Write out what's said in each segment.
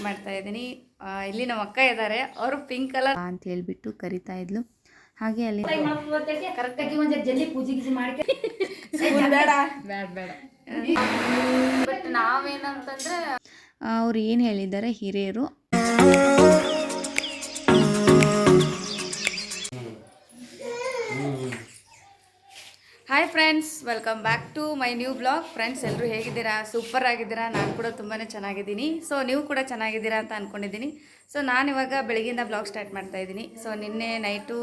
ಮಾಡ್ತಾ ಇದ್ದೀನಿ. ಇಲ್ಲಿ ನಮ್ಮ ಅಕ್ಕ ಇದ್ದಾರೆ, ಅವರು ಪಿಂಕ್ ಕಲರ್ ಅಂತ ಹೇಳ್ಬಿಟ್ಟು ಕರಿತಾ ಇದ್ಲು. ಹಾಗೆ ಅಲ್ಲಿ ಕರೆಕ್ಟಾಗಿ ಒಂದು ಜಲ್ದಿ ಪೂಜೆ ಗೀಜೆ ಮಾಡಿ ಬೇಡ ಬಟ್ ನಾವೇನಂತಂದ್ರೆ ಅವ್ರು ಏನು ಹೇಳಿದ್ದಾರೆ ಹಿರಿಯರು. Hi friends, welcome back to my new blog. Friends, ಎಲ್ಲರೂ ಹೇಗಿದ್ದೀರಾ? ಸೂಪರ್ ಆಗಿದ್ದೀರಾ? ನಾನು ಕೂಡ ತುಂಬಾ ಚೆನ್ನಾಗಿದ್ದೀನಿ. ಸೊ ನೀವು ಕೂಡ ಚೆನ್ನಾಗಿದ್ದೀರಾ ಅಂತ ಅಂದ್ಕೊಂಡಿದ್ದೀನಿ. ಸೊ ನಾನಿವಾಗ ಬೆಳಗ್ಗಿಂದ ಬ್ಲಾಗ್ ಸ್ಟಾರ್ಟ್ ಮಾಡ್ತಾ ಇದ್ದೀನಿ. ಸೊ ನಿನ್ನೆ ನೈಟು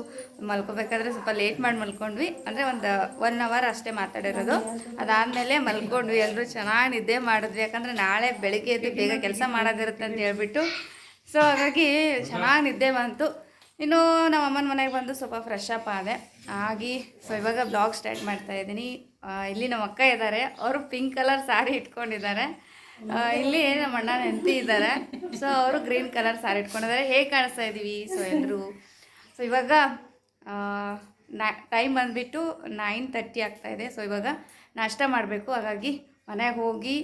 ಮಲ್ಕೋಬೇಕಾದ್ರೆ ಸ್ವಲ್ಪ ಲೇಟ್ ಮಾಡಿ ಮಲ್ಕೊಂಡ್ವಿ, ಅಂದರೆ ಒಂದು 1 ಅವರ್ ಅಷ್ಟೇ ಮಾತಾಡಿರೋದು. ಅದಾದಮೇಲೆ ಮಲ್ಕೊಂಡ್ವಿ, ಎಲ್ಲರೂ ಚೆನ್ನಾಗಿ ನಿದ್ದೆ ಮಾಡಿದ್ವಿ. ಯಾಕಂದರೆ ನಾಳೆ ಬೆಳಗ್ಗೆ ಎದ್ದು ಬೇಗ ಕೆಲಸ ಮಾಡೋದಿರುತ್ತೆ ಅಂತ ಹೇಳ್ಬಿಟ್ಟು. ಸೊ ಹಾಗಾಗಿ ಚೆನ್ನಾಗಿ ನಿದ್ದೆ ಬಂತು. ಇನ್ನು ನಮ್ಮ ಅಮ್ಮನ ಮನೆಗೆ ಬಂದು ಸ್ವಲ್ಪ ಫ್ರೆಶ್ ಅಪ್ ಆದೆ ಆಗಿ. ಸೊ ಇವಾಗ ಬ್ಲಾಗ್ ಸ್ಟಾರ್ಟ್ ಮಾಡ್ತಾ ಇದ್ದೀನಿ. ಇಲ್ಲಿ ನಮ್ಮ ಅಕ್ಕ ಇದ್ದಾರೆ, ಅವರು ಪಿಂಕ್ ಕಲರ್ ಸ್ಯಾರಿ ಇಟ್ಕೊಂಡಿದ್ದಾರೆ. ಇಲ್ಲಿ ನಮ್ಮ ಅಣ್ಣನ ಹೆಂಡತಿ ಇದ್ದಾರೆ, ಸೊ ಅವರು ಗ್ರೀನ್ ಕಲರ್ ಸ್ಯಾರಿ ಇಟ್ಕೊಂಡಿದ್ದಾರೆ. ಹೇಗೆ ಕಾಣಿಸ್ತಾ ಇದ್ದೀವಿ? ಸೊ ಎಲ್ಲರೂ ಸೊ ಇವಾಗ ಟೈಮ್ ಬಂದುಬಿಟ್ಟು 9:30 ಆಗ್ತಾಯಿದೆ. ಸೊ ಇವಾಗ ನಾಷ್ಟ ಮಾಡಬೇಕು. ಹಾಗಾಗಿ ಮನೆಗೆ ಹೋಗಿ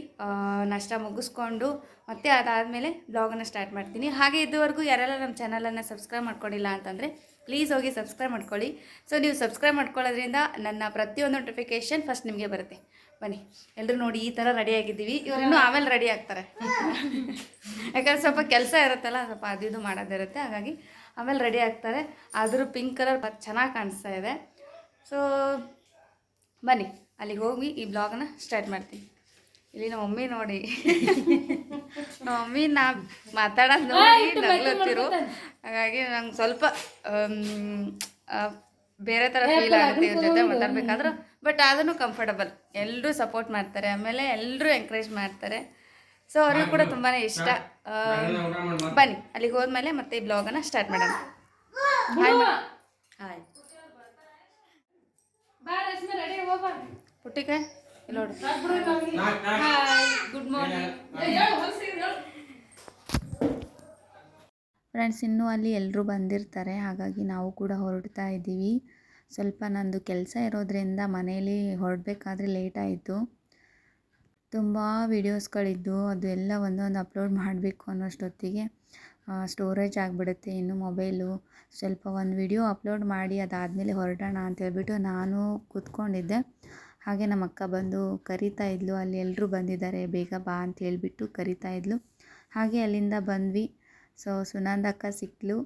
ನಾಷ್ಟ ಮುಗಿಸ್ಕೊಂಡು ಮತ್ತೆ ಅದಾದಮೇಲೆ ಬ್ಲಾಗನ್ನು ಸ್ಟಾರ್ಟ್ ಮಾಡ್ತೀನಿ. ಹಾಗೆ ಇದುವರೆಗೂ ಯಾರೆಲ್ಲ ನಮ್ಮ ಚಾನಲನ್ನು ಸಬ್ಸ್ಕ್ರೈಬ್ ಮಾಡ್ಕೊಂಡಿಲ್ಲ ಅಂತಂದರೆ ಪ್ಲೀಸ್ ಹೋಗಿ ಸಬ್ಸ್ಕ್ರೈಬ್ ಮಾಡ್ಕೊಳ್ಳಿ. ಸೊ ನೀವು ಸಬ್ಸ್ಕ್ರೈಬ್ ಮಾಡ್ಕೊಳ್ಳೋದ್ರಿಂದ ನನ್ನ ಪ್ರತಿಯೊಂದು ನೋಟಿಫಿಕೇಷನ್ ಫಸ್ಟ್ ನಿಮಗೆ ಬರುತ್ತೆ. ಬನ್ನಿ ಎಲ್ಲರೂ ನೋಡಿ, ಈ ಥರ ರೆಡಿಯಾಗಿದ್ದೀವಿ. ಇವರಿನ್ನೂ ಆಮೇಲೆ ರೆಡಿ ಆಗ್ತಾರೆ, ಯಾಕಂದರೆ ಸ್ವಲ್ಪ ಕೆಲಸ ಇರುತ್ತಲ್ಲ, ಸ್ವಲ್ಪ ಅದು ಇದು ಮಾಡೋದಿರುತ್ತೆ. ಹಾಗಾಗಿ ಆಮೇಲೆ ರೆಡಿ ಆಗ್ತಾರೆ. ಆದರೂ ಪಿಂಕ್ ಕಲರ್ ಚೆನ್ನಾಗಿ ಕಾಣಿಸ್ತಾ ಇದೆ. ಸೊ ಬನ್ನಿ ಅಲ್ಲಿಗೆ ಹೋಗಿ ಈ ಬ್ಲಾಗನ್ನು ಸ್ಟಾರ್ಟ್ ಮಾಡ್ತೀನಿ. ಇಲ್ಲಿ ನಮ್ಮ ಮಮ್ಮಿ ನೋಡಿ, ನಮ್ಮ ಮಮ್ಮಿ ನಾ ಮಾತಾಡೋದು ನೋಡಿ ನಗ್ಲತ್ತಿರು. ಹಾಗಾಗಿ ನಂಗೆ ಸ್ವಲ್ಪ ಬೇರೆ ಥರ ಫೀಲ್ ಆಗುತ್ತೆ ಇವ್ರ ಜೊತೆ ಮಾತಾಡ್ಬೇಕಾದ್ರೆ. ಬಟ್ ಅದನ್ನು ಕಂಫರ್ಟಬಲ್, ಎಲ್ಲರೂ ಸಪೋರ್ಟ್ ಮಾಡ್ತಾರೆ, ಆಮೇಲೆ ಎಲ್ಲರೂ ಎಂಕರೇಜ್ ಮಾಡ್ತಾರೆ. ಸೊ ಅವ್ರಿಗೂ ಕೂಡ ತುಂಬಾ ಇಷ್ಟ. ಬನ್ನಿ ಅಲ್ಲಿಗೆ ಹೋದ್ಮೇಲೆ ಮತ್ತೆ ಈ ಬ್ಲಾಗನ್ನು ಸ್ಟಾರ್ಟ್ ಮಾಡೋಣ. ಹಾಯ್ ಪುಟ್ಟಿಗೆ ನೋಡಿ. Good morning friends. ಇನ್ನೂ ಅಲ್ಲಿ ಎಲ್ಲರೂ ಬಂದಿರ್ತಾರೆ, ಹಾಗಾಗಿ ನಾವು ಕೂಡ ಹೊರಡ್ತಾ ಇದ್ದೀವಿ. ಸ್ವಲ್ಪ ನಂದು ಕೆಲಸ ಇರೋದ್ರಿಂದ ಮನೇಲಿ ಹೊರಡಬೇಕಾದ್ರೆ ಲೇಟ್ ಆಯಿತು. ತುಂಬ ವೀಡಿಯೋಸ್ಗಳಿದ್ದು ಅದು ಎಲ್ಲ ಒಂದೊಂದು ಅಪ್ಲೋಡ್ ಮಾಡಬೇಕು ಅನ್ನೋಷ್ಟೊತ್ತಿಗೆ ಸ್ಟೋರೇಜ್ ಆಗಿಬಿಡುತ್ತೆ ಇನ್ನು ಮೊಬೈಲು. ಸ್ವಲ್ಪ ಒಂದು ವಿಡಿಯೋ ಅಪ್ಲೋಡ್ ಮಾಡಿ ಅದಾದಮೇಲೆ ಹೊರಡೋಣ ಅಂತೇಳ್ಬಿಟ್ಟು ನಾನು ಕೂತ್ಕೊಂಡಿದ್ದೆ. ಹಾಗೆ ನಮ್ಮ ಅಕ್ಕ ಬಂದು ಕರಿತಾ ಇದ್ಲು, ಅಲ್ಲಿ ಎಲ್ಲರೂ ಬಂದಿದ್ದಾರೆ ಬೇಗ ಬಾ ಅಂತ ಹೇಳ್ಬಿಟ್ಟು ಕರಿತಾ ಇದ್ಲು. ಹಾಗೆ ಅಲ್ಲಿಂದ ಬಂದ್ವಿ. ಸೊ ಸುನಂದಕ್ಕ ಸಿಕ್ಕಲು,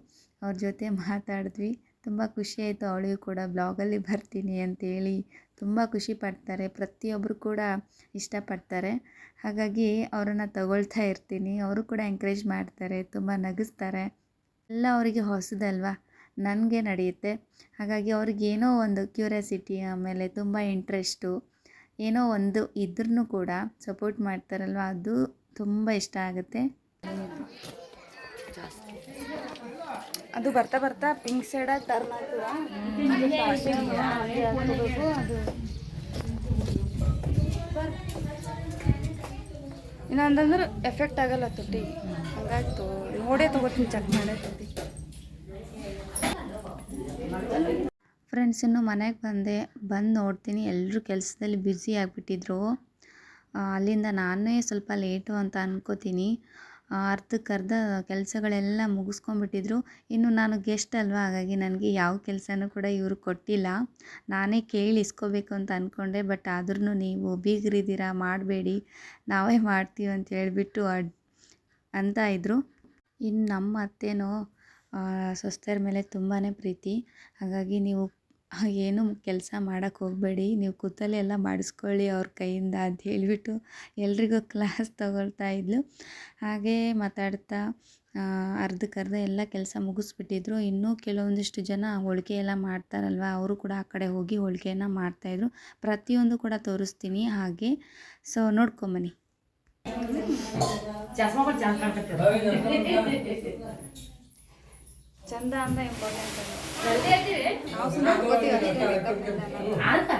ಅವ್ರ ಜೊತೆ ಮಾತಾಡಿದ್ವಿ. ತುಂಬ ಖುಷಿಯಾಯಿತು. ಅವಳಿಗೂ ಕೂಡ ಬ್ಲಾಗಲ್ಲಿ ಬರ್ತೀನಿ ಅಂತೇಳಿ ತುಂಬ ಖುಷಿ ಪಡ್ತಾರೆ. ಪ್ರತಿಯೊಬ್ಬರು ಕೂಡ ಇಷ್ಟಪಡ್ತಾರೆ. ಹಾಗಾಗಿ ಅವರನ್ನು ತಗೊಳ್ತಾ ಇರ್ತೀನಿ. ಅವರು ಕೂಡ ಎಂಕರೇಜ್ ಮಾಡ್ತಾರೆ, ತುಂಬ ನಗಿಸ್ತಾರೆ. ಎಲ್ಲ ಅವರಿಗೆ ಹೊಸದಲ್ವ, ನನಗೆ ನಡೆಯುತ್ತೆ. ಹಾಗಾಗಿ ಅವ್ರಿಗೇನೋ ಒಂದು ಕ್ಯೂರಿಯಾಸಿಟಿ, ಆಮೇಲೆ ತುಂಬ ಇಂಟ್ರೆಸ್ಟು, ಏನೋ ಒಂದು ಇದ್ರೂ ಕೂಡ ಸಪೋರ್ಟ್ ಮಾಡ್ತಾರಲ್ವ, ಅದು ತುಂಬ ಇಷ್ಟ ಆಗುತ್ತೆ. ಅದು ಬರ್ತಾ ಬರ್ತಾ ಪಿಂಕ್ ಸೈಡಾಗಿ ಟರ್ನ್ ಆಗ್ತದ. ಅದು ಇನ್ನೊಂದಂದ್ರೆ ಎಫೆಕ್ಟ್ ಆಗಲ್ಲ ತುಟಿ, ಹಂಗಾಗ್ತು. ನೋಡೇ ತಗೋತೀನಿ, ಚೆಕ್ ಮಾಡೇ ತುಟಿ. ಫ್ರೆಂಡ್ಸ್, ಇನ್ನು ಮನೆಗೆ ಬಂದು ನೋಡ್ತೀನಿ ಎಲ್ಲರೂ ಕೆಲಸದಲ್ಲಿ ಬ್ಯುಸಿ ಆಗಿಬಿಟ್ಟಿದ್ರು. ಅಲ್ಲಿಂದ ನಾನೇ ಸ್ವಲ್ಪ ಲೇಟು ಅಂತ ಅನ್ಕೋತೀನಿ. ಅರ್ಧಕ್ಕರ್ಧ ಕೆಲಸಗಳೆಲ್ಲ ಮುಗಿಸ್ಕೊಂಡ್ಬಿಟ್ಟಿದ್ರು. ಇನ್ನು ನಾನು ಗೆಸ್ಟ್ ಅಲ್ವಾ, ಹಾಗಾಗಿ ನನಗೆ ಯಾವ ಕೆಲಸನೂ ಕೂಡ ಇವರು ಕೊಟ್ಟಿಲ್ಲ. ನಾನೇ ಕೇಳಿ ಇಸ್ಕೋಬೇಕು ಅಂತ ಅಂದ್ಕೊಂಡೆ. ಬಟ್ ಆದ್ರೂ ನೀವು ಬೀಗರಿದ್ದೀರಾ, ಮಾಡಬೇಡಿ, ನಾವೇ ಮಾಡ್ತೀವಿ ಅಂತ ಹೇಳಿಬಿಟ್ಟು ಅಂತ ಇದ್ದರು. ಇನ್ನು ನಮ್ಮ ಅತ್ತೆನೋ ಸೊಸೆಯರ ಮೇಲೆ ತುಂಬಾ ಪ್ರೀತಿ. ಹಾಗಾಗಿ ನೀವು ಏನು ಕೆಲಸ ಮಾಡೋಕ್ಕೆ ಹೋಗಬೇಡಿ, ನೀವು ಕೂತಲ್ಲೇ ಎಲ್ಲ ಮಾಡಿಸ್ಕೊಳ್ಳಿ ಅವ್ರ ಕೈಯಿಂದ ಅಂತ ಹೇಳಿಬಿಟ್ಟು ಎಲ್ರಿಗೂ ಕ್ಲಾಸ್ ತಗೊಳ್ತಾ ಇದ್ಲು. ಹಾಗೇ ಮಾತಾಡ್ತಾ ಅರ್ಧಕ್ಕರ್ಧ ಎಲ್ಲ ಕೆಲಸ ಮುಗಿಸ್ಬಿಟ್ಟಿದ್ರು. ಇನ್ನೂ ಕೆಲವೊಂದಿಷ್ಟು ಜನ ಹೋಳಿಗೆ ಎಲ್ಲ ಮಾಡ್ತಾರಲ್ವ, ಅವರು ಕೂಡ ಆ ಕಡೆ ಹೋಗಿ ಹೋಳಿಗೆಯನ್ನು ಮಾಡ್ತಾಯಿದ್ರು. ಪ್ರತಿಯೊಂದು ಕೂಡ ತೋರಿಸ್ತೀನಿ ಹಾಗೆ. ಸೊ ನೋಡ್ಕೊಂಬನ್ನಿ. ಚಂದ ಅಂತ ಇಂಪಾರ್ಟೆಂಟ್ ನಾವು ಸುಮ್ಮನೆ ತಗೋತೀವಿ ಅಷ್ಟೇ.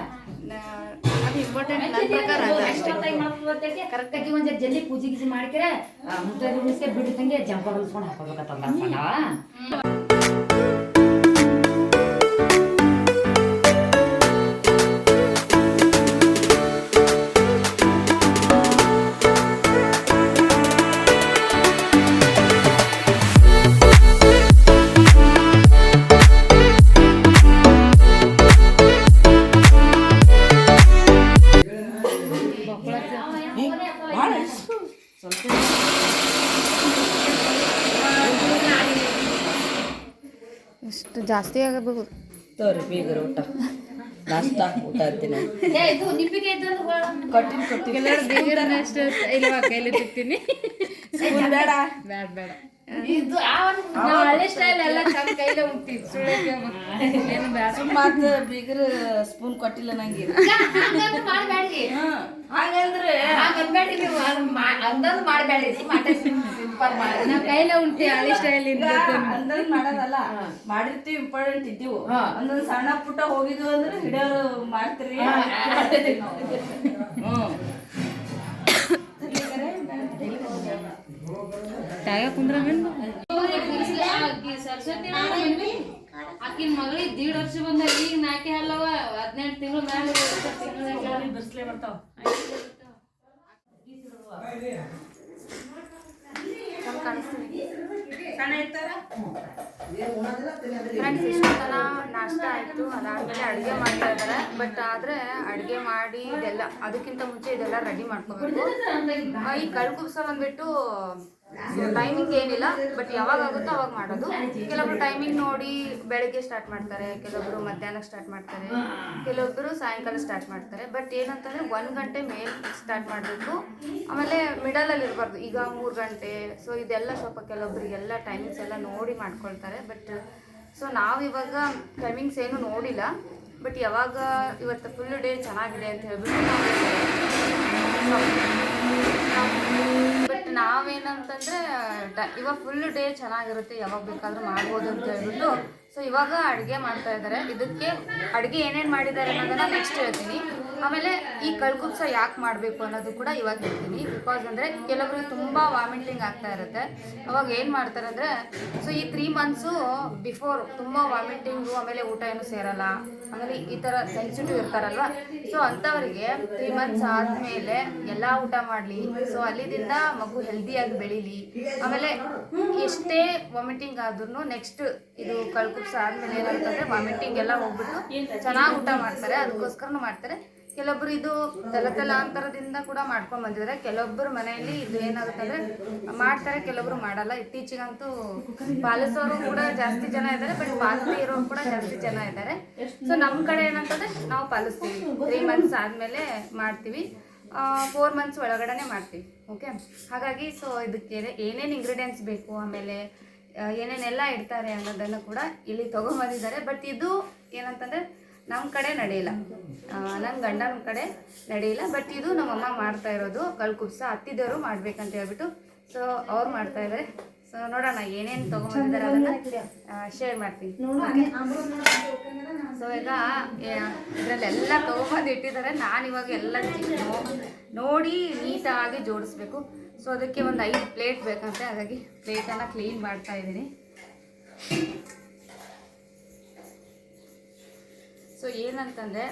ಅದು ಇಂಪಾರ್ಟೆಂಟ್ ನನ್ನ ಪ್ರಕಾರ ಅಷ್ಟೇ. ಕರೆಕ್ಟಾಗಿ ಒಂದು ಜಲ್ದಿ ಪೂಜೆ ಗೀಜೆ ಮಾಡ್ಕಿರ ಮುಟ್ಟೆ ಬಿಡ್ತಂಗೆ ಜಂಪ ಹೊಲಿಸ್ಕೊಂಡು ಹಾಕೋಬೇಕಂತ. ಜಾಸ್ತಿ ಆಗಬೇಕು. ತೋರಿ ಬೀಗರು ಊಟ ನಾಷ್ಟ ಊಟ ಅಂತೀನಿ ಇದು ನಿಂಬಿಕೆ ಕೊಟ್ಟಿನ ಬೀಗರನ್ನ ಅಷ್ಟು ಇಲ್ವಾ ಕೈಲಿ ತಿಂತೀನಿ. ಬೇಡ ಬೇಡ ಬೇಡ, ಇದು ನಾವು ಹಳ್ಳಿ ಸ್ಟೈಲ್ ಎಲ್ಲ ಚಂದ ಕೈಲೇ ಉಂಗ್ತೀವಿ. ಸುಳ್ಳು ಏನು ಬೇಡ. ಮತ್ತೆ ಬೀಗರ ಸ್ಪೂನ್ ಕೊಟ್ಟಿಲ್ಲ ನಂಗೆ. ಮಾಡಬೇಡ್ರಿ, ಹಾಗಂದ್ರೆ ಹಂಗನ್ಬೇಡ್ರಿ ನೀವು. ಅಂದಂದು ಮಾಡಬೇಡ್ರಿ, ಸಿಂಪಲ್ ಮಾಡಿ. ನಾವು ಕೈಲೇ ಉಂಗ್ತೀವಿ ಹಳ್ಳಿ ಸ್ಟೈಲ್. ಅಂದಂಗ್ ಮಾಡೋದಲ್ಲ, ಮಾಡಿರ್ತೀವಿ ಇಂಪಾರ್ಟೆಂಟ್ ಇದ್ದೀವು. ಒಂದೊಂದು ಸಣ್ಣ ಪುಟ್ಟ ಹೋಗಿದ್ವು ಅಂದ್ರೆ ಹಿಡಿಯೋರು ಮಾಡ್ತೀರಿ. ತಾಯ ಕುಂದ್ರ ಸರಸ್ವತಿ ಆಕಿನ ಮಗಳಿಗೆ 1.5 ವರ್ಷ ಬಂದ, ಈಗ 4 ಅಲ್ಲವ 18 ತಿಂಗಳು ಮೇಲೆ ಬಿಸಿಲೇ ಬರ್ತಾವ. ಫ್ರೆಂಡ್ಸ್, ಇಷ್ಟೊತ್ತನ ನಾಷ್ಟ ಆಯಿತು. ಅದಾದಮೇಲೆ ಅಡುಗೆ ಮಾಡ್ತಾ ಇದ್ದಾರೆ. ಬಟ್ ಆದರೆ ಅಡುಗೆ ಮಾಡಿ ಇದೆಲ್ಲ ಅದಕ್ಕಿಂತ ಮುಂಚೆ ಇದೆಲ್ಲ ರೆಡಿ ಮಾಡ್ಕೋಬೇಕು. ಈ ಕಳ್ಕುಬ್ಸ ಬಂದ್ಬಿಟ್ಟು ಟೈಮಿಂಗ್ ಏನಿಲ್ಲ, ಬಟ್ ಯಾವಾಗ ಆಗುತ್ತೋ ಅವಾಗ ಮಾಡೋದು. ಕೆಲವೊಬ್ರು ಟೈಮಿಂಗ್ ನೋಡಿ ಬೆಳಗ್ಗೆ ಸ್ಟಾರ್ಟ್ ಮಾಡ್ತಾರೆ, ಕೆಲವೊಬ್ರು ಮಧ್ಯಾಹ್ನ ಸ್ಟಾರ್ಟ್ ಮಾಡ್ತಾರೆ, ಕೆಲವೊಬ್ಬರು ಸಾಯಂಕಾಲ ಸ್ಟಾರ್ಟ್ ಮಾಡ್ತಾರೆ. ಬಟ್ ಏನಂತಂದರೆ 1 ಗಂಟೆ ಮೇಲೆ ಸ್ಟಾರ್ಟ್ ಮಾಡಬೇಕು. ಆಮೇಲೆ ಮಿಡಲಲ್ಲಿ ಇರಬಾರ್ದು. ಈಗ 3 ಗಂಟೆ. ಸೊ ಇದೆಲ್ಲ ಸ್ವಲ್ಪ ಕೆಲವೊಬ್ಬರಿಗೆಲ್ಲ ಟೈಮಿಂಗ್ಸ್ ಎಲ್ಲ ನೋಡಿ ಮಾಡ್ಕೊಳ್ತಾರೆ. ಬಟ್ ಸೊ ನಾವಿವಾಗ ಟೈಮಿಂಗ್ಸ್ ಏನು ನೋಡಿಲ್ಲ. ಬಟ್ ಯಾವಾಗ ಇವತ್ತು ಫುಲ್ ಡೇ ಚೆನ್ನಾಗಿದೆ ಅಂತ ಹೇಳ್ಬಿಟ್ಟು ಬಟ್ ನಾವೇನಂತಂದರೆ ಇವಾಗ ಫುಲ್ ಡೇ ಚೆನ್ನಾಗಿರುತ್ತೆ, ಯಾವಾಗ ಬೇಕಾದರೂ ಮಾಡ್ಬೋದು ಅಂತ ಹೇಳ್ಬಿಟ್ಟು ಸೊ ಇವಾಗ ಅಡುಗೆ ಮಾಡ್ತಾ ಇದ್ದಾರೆ. ಇದಕ್ಕೆ ಅಡುಗೆ ಏನೇನು ಮಾಡಿದ್ದಾರೆ ಅನ್ನೋದನ್ನು ನೆಕ್ಸ್ಟ್ ಹೇಳ್ತೀನಿ. ಆಮೇಲೆ ಈ ಕಳ್ಕುಬ್ಸ ಯಾಕೆ ಮಾಡಬೇಕು ಅನ್ನೋದು ಕೂಡ ಇವಾಗ ಹೇಳ್ತೀನಿ. ಬಿಕಾಸ್ ಅಂದರೆ ಕೆಲವರಿಗೆ ತುಂಬ ವಾಮಿಟಿಂಗ್ ಆಗ್ತಾ ಇರುತ್ತೆ. ಅವಾಗ ಏನು ಮಾಡ್ತಾರೆ ಅಂದರೆ, ಸೊ ಈ 3 ಮಂತ್ಸು ಬಿಫೋರ್ ತುಂಬ ವಾಮಿಟಿಂಗು, ಆಮೇಲೆ ಊಟ ಏನು ಸೇರಲ್ಲ, ಆಮೇಲೆ ಈ ಥರ ಸೆನ್ಸಿಟಿವ್ ಇರ್ತಾರಲ್ವ. ಸೊ ಅಂಥವರಿಗೆ 3 ಮಂತ್ಸ್ ಆದಮೇಲೆ ಎಲ್ಲ ಊಟ ಮಾಡಲಿ, ಸೊ ಅಲ್ಲಿದಿಂದ ಮಗು ಹೆಲ್ದಿಯಾಗಿ ಬೆಳೀಲಿ. ಆಮೇಲೆ ಎಷ್ಟೇ ವಾಮಿಟಿಂಗ್ ಆದ್ರೂ ನೆಕ್ಸ್ಟ್ ಇದು ಕಳ್ಕುಬ್ಸ ಆದಮೇಲೆ ಏನಾಗ್ತದೆ, ವಾಮಿಟಿಂಗ್ ಎಲ್ಲ ಹೋಗ್ಬಿಟ್ಟು ಚೆನ್ನಾಗಿ ಊಟ ಮಾಡ್ತಾರೆ. ಅದಕ್ಕೋಸ್ಕರನೂ ಮಾಡ್ತಾರೆ. ಕೆಲವೊಬ್ರು ಇದು ತಲಾಂತರದಿಂದ ಕೂಡ ಮಾಡ್ಕೊಂಡು ಬಂದಿದ್ದಾರೆ. ಕೆಲವೊಬ್ಬರು ಮನೆಯಲ್ಲಿ ಇದು ಏನಾಗುತ್ತೆ ಅಂದರೆ ಮಾಡ್ತಾರೆ, ಕೆಲವೊಬ್ರು ಮಾಡಲ್ಲ. ಇತ್ತೀಚೆಗಂತೂ ಪಾಲಿಸೋರು ಕೂಡ ಜಾಸ್ತಿ ಜನ ಇದ್ದಾರೆ, ಬಟ್ ಪಾಲಿಸದೇ ಇರೋರು ಕೂಡ ಜಾಸ್ತಿ ಜನ ಇದ್ದಾರೆ. ಸೊ ನಮ್ಮ ಕಡೆ ಏನಂತಂದರೆ ನಾವು ಪಾಲಿಸ್ತೀವಿ. 3 ಮಂತ್ಸ್ ಆದಮೇಲೆ ಮಾಡ್ತೀವಿ, 4 ಮಂತ್ಸ್ ಒಳಗಡೆ ಮಾಡ್ತೀವಿ. ಓಕೆ, ಹಾಗಾಗಿ ಸೊ ಇದಕ್ಕೆ ಏನೇನು ಇಂಗ್ರೀಡಿಯೆಂಟ್ಸ್ ಬೇಕು, ಆಮೇಲೆ ಏನೇನೆಲ್ಲ ಇಡ್ತಾರೆ ಅನ್ನೋದನ್ನು ಕೂಡ ಇಲ್ಲಿ ತೊಗೊಂಬಂದಿದ್ದಾರೆ. ಬಟ್ ಇದು ಏನಂತಂದರೆ ನಮ್ಮ ಕಡೆ ನಡೆಯಿಲ್ಲ, ನನ್ನ ಗಂಡನ ಕಡೆ ನಡೆಯಿಲ್ಲ. ಬಟ್ ಇದು ನಮ್ಮಮ್ಮ ಮಾಡ್ತಾ ಇರೋದು ಕಳ್ಕುಬ್ಸ. ಹತ್ತಿದವರು ಮಾಡ್ಬೇಕಂತ ಹೇಳ್ಬಿಟ್ಟು ಸೊ ಅವ್ರು ಮಾಡ್ತಾ ಇದ್ದಾರೆ. ಸೊ ನೋಡೋಣ ಏನೇನು ತೊಗೊಂಬಂದಿದ್ದಾರೆ ಅದನ್ನು ಶೇರ್ ಮಾಡ್ತೀನಿ. ಸೊ ಈಗ ಇದರಲ್ಲೆಲ್ಲ ತೊಗೊಂಬಂದು ಇಟ್ಟಿದ್ದಾರೆ. ನಾನಿವಾಗ ಎಲ್ಲ ನೋಡಿ ನೀಟಾಗಿ ಜೋಡಿಸ್ಬೇಕು. ಸೊ ಅದಕ್ಕೆ ಒಂದು 5 ಪ್ಲೇಟ್ ಬೇಕಂತೆ, ಹಾಗಾಗಿ ಪ್ಲೇಟನ್ನು ಕ್ಲೀನ್ ಮಾಡ್ತಾ ಇದ್ದೀನಿ. ಸೊ ಏನಂತಂದರೆ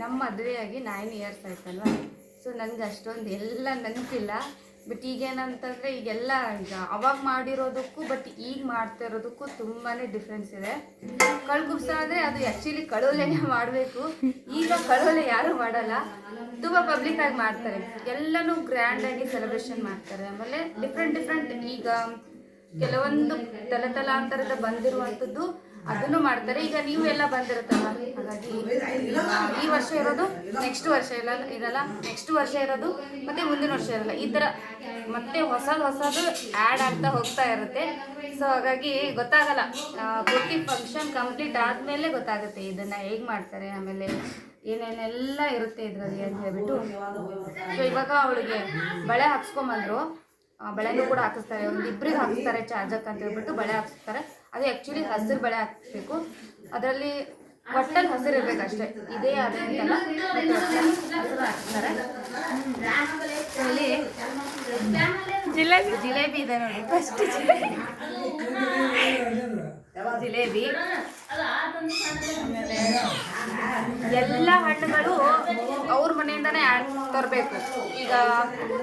ನಮ್ಮ ಮದುವೆಯಾಗಿ 9 ಇಯರ್ಸ್ ಆಯ್ತಲ್ವ. ಸೊ ನನಗೆ ಅಷ್ಟೊಂದು ಎಲ್ಲ ನೆನಪಿಲ್ಲ. ಬಟ್ ಈಗೇನಂತಂದರೆ ಈಗೆಲ್ಲ ಈಗ ಅವಾಗ ಮಾಡಿರೋದಕ್ಕೂ ಬಟ್ ಈಗ ಮಾಡ್ತಾ ಇರೋದಕ್ಕೂ ತುಂಬಾ ಡಿಫ್ರೆನ್ಸ್ ಇದೆ. ಕಳ್ಕುಬ್ಸ ಅಂದರೆ ಅದು ಆ್ಯಕ್ಚುಲಿ ಕಳೋಲೆನೇ ಮಾಡಬೇಕು. ಈಗ ಕಳೋಲೆ ಯಾರೂ ಮಾಡಲ್ಲ, ತುಂಬ ಪಬ್ಲಿಕ್ಕಾಗಿ ಮಾಡ್ತಾರೆ. ಎಲ್ಲನೂ ಗ್ರ್ಯಾಂಡಾಗಿ ಸೆಲೆಬ್ರೇಷನ್ ಮಾಡ್ತಾರೆ. ಆಮೇಲೆ ಡಿಫ್ರೆಂಟ್ ಈಗ ಕೆಲವೊಂದು ತಲಾಂತರದ ಬಂದಿರುವಂಥದ್ದು ಅದನ್ನು ಮಾಡ್ತಾರೆ. ಈಗ ನೀವು ಎಲ್ಲ ಬಂದಿರುತ್ತಲ್ಲ, ಹಾಗಾಗಿ ಈ ವರ್ಷ ಇರೋದು ನೆಕ್ಸ್ಟ್ ವರ್ಷ ಇರಲ್ಲ, ನೆಕ್ಸ್ಟ್ ವರ್ಷ ಇರೋದು ಮತ್ತು ಮುಂದಿನ ವರ್ಷ ಇರಲ್ಲ. ಈ ಥರ ಮತ್ತೆ ಹೊಸದು ಆ್ಯಡ್ ಆಗ್ತಾ ಹೋಗ್ತಾ ಇರುತ್ತೆ. ಸೊ ಹಾಗಾಗಿ ಗೊತ್ತಾಗಲ್ಲ. ಪೂರ್ತಿ ಫಂಕ್ಷನ್ ಕಂಪ್ಲೀಟ್ ಆದಮೇಲೆ ಗೊತ್ತಾಗುತ್ತೆ ಇದನ್ನು ಹೇಗೆ ಮಾಡ್ತಾರೆ, ಆಮೇಲೆ ಏನೇನೆಲ್ಲ ಇರುತ್ತೆ ಇದರಲ್ಲಿ ಅಂತ ಹೇಳ್ಬಿಟ್ಟು. ಸೊ ಇವಾಗ ಅವಳಿಗೆ ಬಳೆ ಹಾಕ್ಸ್ಕೊಂಬಂದರು, ಬಳೆನೂ ಕೂಡ ಹಾಕಿಸ್ತಾರೆ. ಒಂದು 2 ಹಾಕಿಸ್ತಾರೆ ಚಾರ್ಜಕ್ಕೆ ಅಂತ ಹೇಳ್ಬಿಟ್ಟು ಬಳೆ ಹಾಕಿಸ್ತಾರೆ. ಅದು ಆ್ಯಕ್ಚುಲಿ ಹಸಿರು ಬಳೆ ಹಾಕಬೇಕು. ಅದರಲ್ಲಿ ಒಟ್ಟಲ್ಲಿ ಹಸಿರು ಇರಬೇಕು ಅಷ್ಟೇ, ಇದೇ ಅದೇ ಅಂತಲ್ಲ, ಹಸಿರು ಹಾಕ್ತಾರೆ. ಇಲ್ಲಿ ಜಿಲೇಬಿ ಇದೆ ನೋಡಿ. ಫಸ್ಟ್ ಜಿಲೇಬಿ, ಆಮೇಲೆ ಎಲ್ಲ ಹಣ್ಣುಗಳು ಅವ್ರ ಮನೆಯಿಂದನೇ ತರಬೇಕು. ಈಗ